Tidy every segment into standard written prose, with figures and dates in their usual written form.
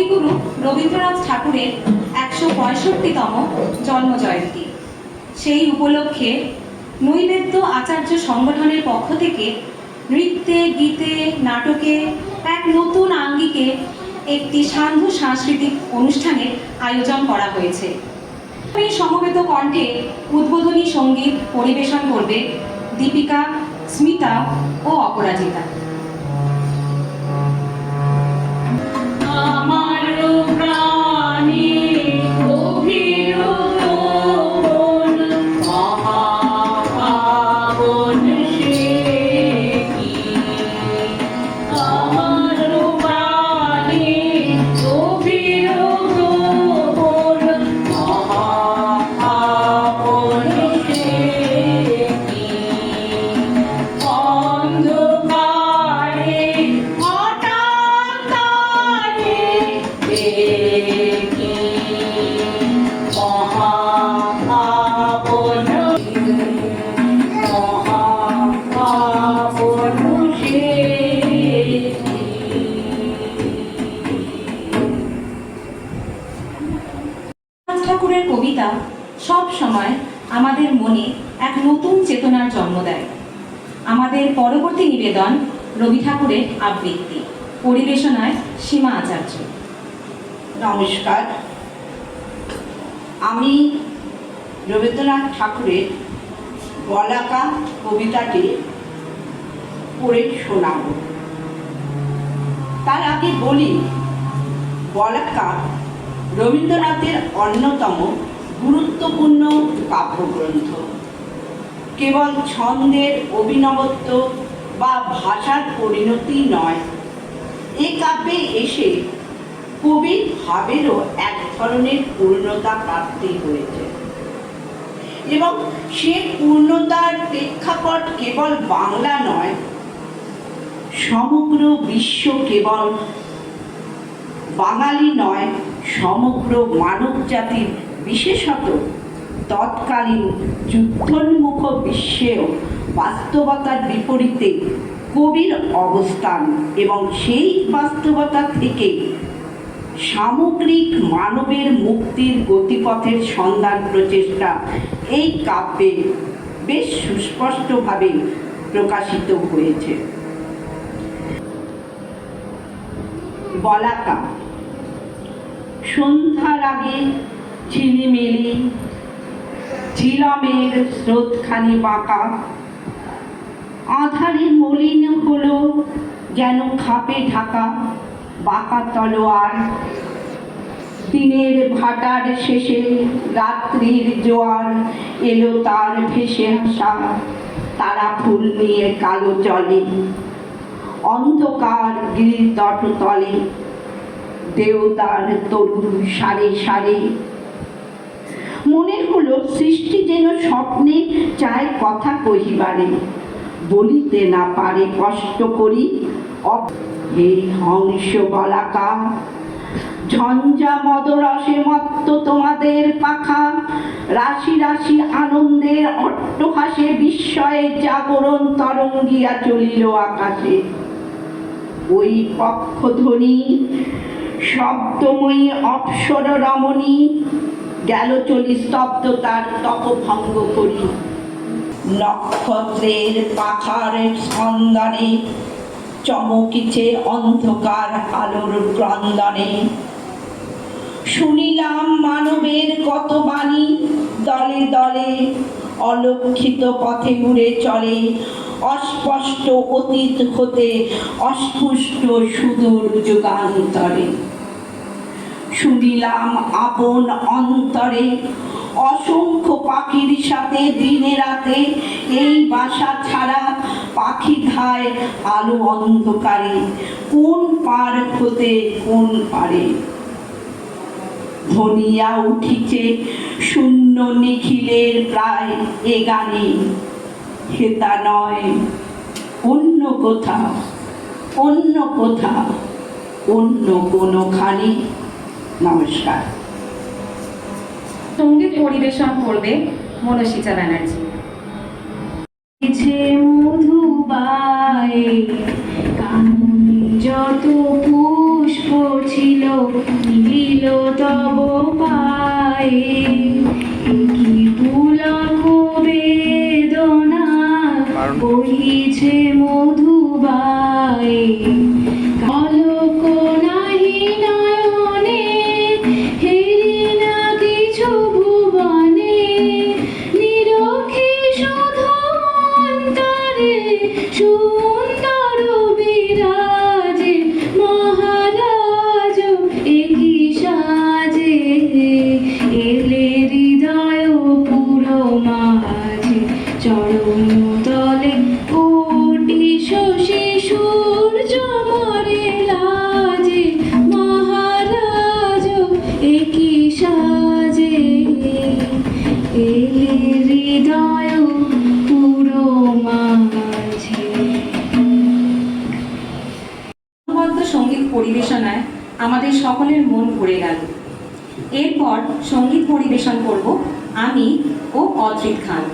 কবিগুরু রবীন্দ্রনাথ ঠাকুরের ১৬৫তম জন্মজয়ন্তী। সেই উপলক্ষে নৈবেদ্য আচার্য সংগঠনের পক্ষ থেকে নৃত্যে, গীতে, নাটকে এক নতুন আঙ্গিকে একটি সান্ধ্য সাংস্কৃতিক অনুষ্ঠানের আয়োজন করা হয়েছে। এই সমবেত কণ্ঠে উদ্বোধনী সঙ্গীত পরিবেশন করবে দীপিকা, স্মিতা ও অপরাজিতা। ঠাকুরের কবিতা সব সময় আমাদের মনে এক নতুন চেতনার জন্ম দেয়। আমাদের পরবর্তী নিবেদন রবি ঠাকুরের আবৃত্তি, পরিবেশনায় সীমা আচার্য। নমস্কার, আমি রবীন্দ্রনাথ ঠাকুরের বলাকা কবিতাটি পড়ে শোনাব। তার আগে বলি, বলাকা রবীন্দ্রনাথের অন্যতম গুরুত্বপূর্ণ কাব্যগ্রন্থ। কেবল ছন্দের অভিনবত্ব বা ভাষার পরিণতি নয়, এ কাব্যে এসে কবির ভাবেরও এক ধরনের পূর্ণতা প্রাপ্তি হয়েছে এবং সে পূর্ণতার প্রেক্ষাপট কেবল বাংলা নয়, সমগ্র বিশ্ব, কেবল বাঙালি নয়, সমগ্র মানব জাতির, বিশেষত তৎকালীন যুদ্ধোন্মুখ বিশ্বেও বাস্তবতার বিপরীতে কবির অবস্থান এবং সেই বাস্তবতা থেকে সামগ্রিক মানবের মুক্তির গতিপথের সন্ধান প্রচেষ্টা এই কাব্যে বেশ সুস্পষ্টভাবে প্রকাশিত হয়েছে। বলাকা। সন্ধ্যার আগে ঝিলিমিলি ঝিলমের স্রোতখানি বাঁকা, আধারে মলিন হলো যেন খাপে ঢাকা বাঁকা তলোয়ার। দিনের ভাটার শেষে রাত্রির জোয়ার এলো তার ভেসে আসা, তারা ফুল নিয়ে কালো জলে। অন্ধকার গিরিতট তলে দেওদার তরুণ সারে সারে। মনে হলো সৃষ্টি যেন স্বপ্নে চায় কথা কহিবারে, বলিতে না পারে কষ্ট করি। হে হংস বলাকা, ঝঞ্ঝা মদরসে মত্ত তোমাদের পাখা, রাশি রাশি আনন্দের অট্টহাসে বিস্ময়ে জাগরণ তরঙ্গিয়া চলিল আকাশে। ওই পক্ষধ্বনি শব্দময়ী অপ্সর রমণী গেল চলি স্তব্ধতার তপভঙ্গ করি। নক্ষত্রের পাখার স্পন্দনে চমকিছে অন্ধকার আলোর ক্রন্দনে। শুনিলাম মানবের কত বাণী, দলে দলে অলক্ষিত পথে উড়ে চলে। অস্পষ্ট অতীত হতে অস্পুষ্ট সুদূর যুগান্তরে। শুনিলাম আপন অন্তরে অসংখ্য পাখির সাথে দিনে রাতে এই বাসা ছাড়া পাখি ধায় আলো অন্ধকারে, কোন পার হতে কোন পারে। ধ্বনিয়া উঠিছে শূন্য নিখিলের প্রায় এ গানে, হেতা নয় অন্য কোথাও, অন্য কোথাও, অন্য কোনোখানে। নমস্কার। সঙ্গীত পরিবেশন করবে মনসিতা ব্যানার্জি। মধুবাই কাননে যত পুষ্প ছিল পেলে হৃদয় পুরো মাঝে। অনবদ্য সঙ্গীত পরিবেশনায় আমাদের সকলের মন ভরে গেল। এরপর সঙ্গীত পরিবেশন করব আমি ও অদ্রিত খান।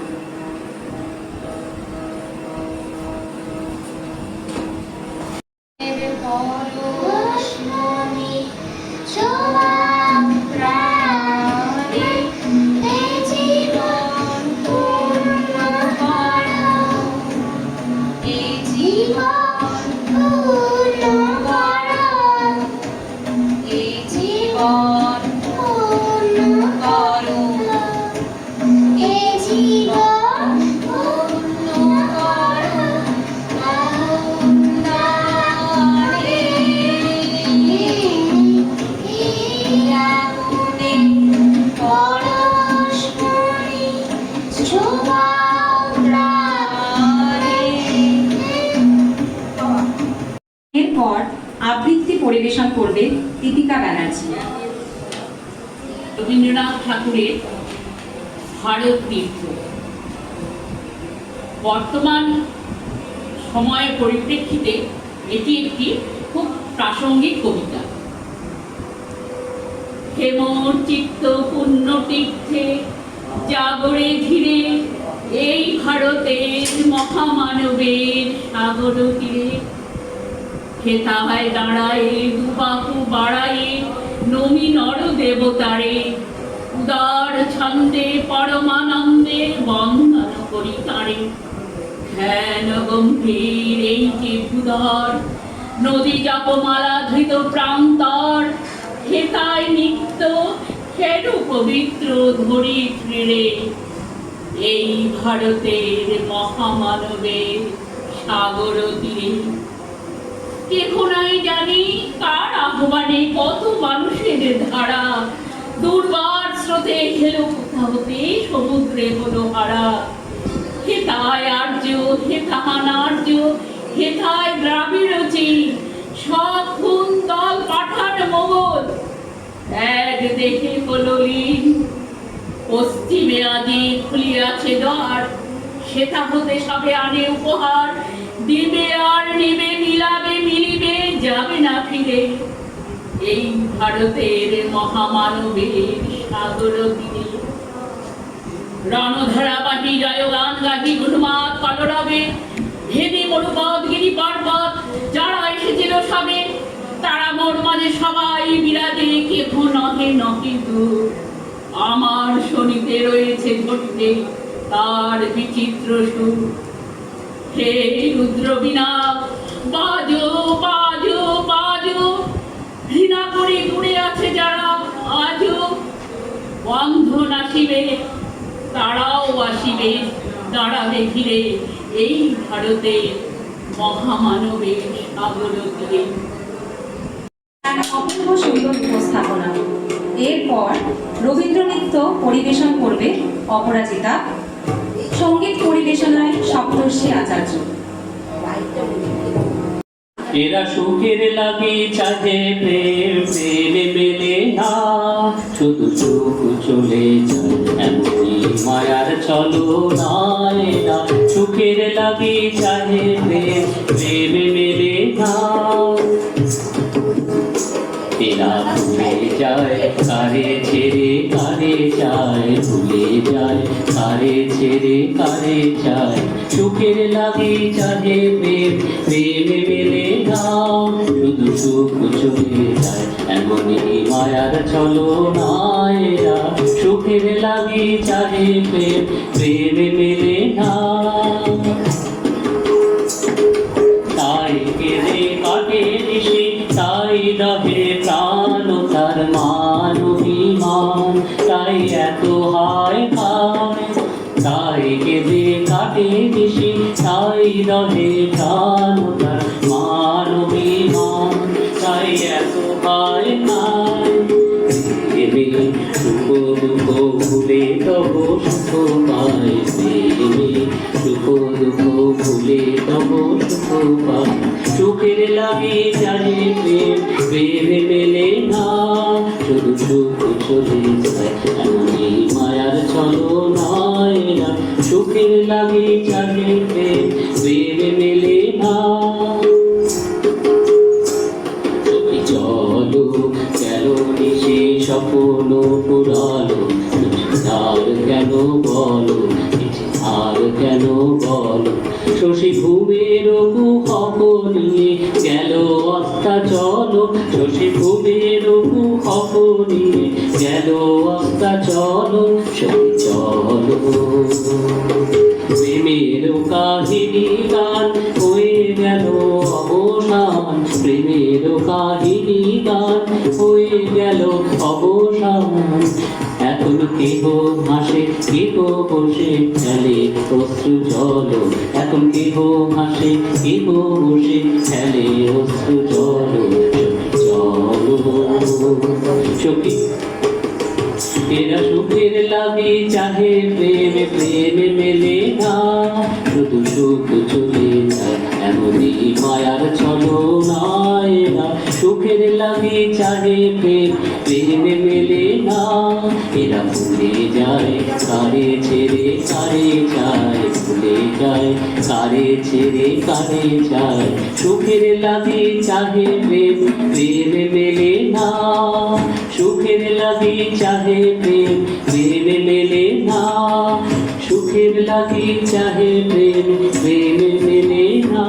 এরপর আবৃত্তি পরিবেশন করবে দীপিকা ব্যানার্জি। রবীন্দ্রনাথ ঠাকুরের ভারত তীর্থ বর্তমান সময়ের পরিপ্রেক্ষিতে এটি একটি খুব প্রাসঙ্গিক কবিতা। হেমর চিত্ত পুণ্য তীর্থে জাগরে ধীরে এই ভারতের মহামানবের সাগর তীরে হেতায় দাঁড়ায় দুবাহু বাড়ায়ে নমি নর দেবতারে উদার ছন্দে পরমানন্দের বন্দন করি তারে। ধ্যান গম্ভীর এই যে ভূধর নদী জপমালা ধৃত প্রান্তর হেতায় নিত্য হেন পবিত্র ধরিত্রীরে এই ভারতের মহামানবের সাগর তীরে। কেখনাই জানি কার আহ্বানে কত মানুষের ধারা দুর্বার স্রোতে হেলো কোথা হতে সমুদ্রে হলো হারা। হেতায় আর্য হেতাহান আর্য হেতায় দ্রাবিড়চি সব খুন দল পাঠান মোগল এক দেখে হলো লীন। পশ্চিমে আজি খুলিয়াছে দ্বার সেটা হতে সবে আনে উপহার দিবে আর নিবে মিলাবে মিলিবে যাবে না ফিরে এই ভারতের মহামানবের সাগর তীরে। রণধারাবাহী জয়গান গাহি গুণমাত কলরবে ভেদি মরুপথ গিরি পর্বত যারা এসেছিল সবে তারা মোর মাঝে সবাই বিরাজে কেহ নহে নহে দূর। আমার শনিতে রয়েছে ঘটতে তার বিচিত্র সুর। হে রুদ্র বীণা বাজো বাজো বাজো ঘৃণা করে দূরে আছে যারা আজও বন্ধন আসিবে তারাও আসিবে দাঁড়াবে ঘিরে এই ভারতে মহামানবের সাগর তীরে। এক অপূর্ব সুন্দর উপস্থাপনা। এরপর রবীন্দ্র নৃত্য পরিবেশন করবে অপরাজিতা। সঙ্গীত পরিবেশনায় সপ্তর্ষি আচার্য। এরা সুখের লাগে চাহে প্রেম প্রেমে মেলে না শুধু সুখ চলে যায় এমনি মায়ার চলো না। এরা সুখের লাগে চাহে প্রেম প্রেমে মেলে না এরা ভুলে যায় কারে ছেড়ে কারে চায় ভুলে যায় কারে ছেড়ে কারে চায়। সুখের লাগে চাহে প্রেম প্রেমে মেলে না শুধু সুখ চলে যায় এমনি মায়ার চলো না। এরা সুখের লাগে চাহে প্রেম প্রেমে মেলে না তাই কেঁদে কাটে নিশি তাই দহে প্রাণ তার মান অভিমান তাই এত হায় খায়। তাই কেঁদে কাটে নিশি তাই দহে প্রাণ তার মান অভিমান তাই এত হায় খায়। সুখ দুঃখ ভুলে তব সুখ পায় প্রেমে সুখ দুঃখ ভুলে তব সুখ পায়। সুখের লাগে জানে প্রেম প্রেমে মেলে না শুধু সুখ চলে যায় এমনি মায়ার চলো না। লাগে চাহে প্রেম প্রেমে মেলে না তুমি চলো গেল নিশে স্বপ্ন পুরালো আর কেন বলো আর কেন বলো শশী ঘুমের কুহক নিয়ে গেল অস্তা চলো শশী ঘুমের কুহক নিয়ে গেল অস্তা চলো শশী চলো প্রেমের কাহিনী গান হয়ে গেল অবসান প্রেমের কাহিনী গান হয়ে গেল অবসান এখন কেহ হাসে কেহ বসে ফেলে অশ্রু জল এখন কেহ হাসে কেহ বসে ফেলে অশ্রু জল চোখে এরা সুখের লাগে চাহে প্রেমে প্রেমে মেলে না শুধু সুখ চলে যায় এমনই মায়ার চলো না এরা সুখের লাগে চাহে প্রেম প্রেমে মেলে না এরা ভুলে যায় কারে ছেড়ে কারে যায় ভুলে যায় কারে ছেড়ে কারে যায় সুখের লাগে চাহে প্রেম প্রেমে মেলে না সুখের লাগে চাহে প্রেম প্রেমে মেলে না সুখের লাগে চাহে প্রেম প্রেমে মেলে না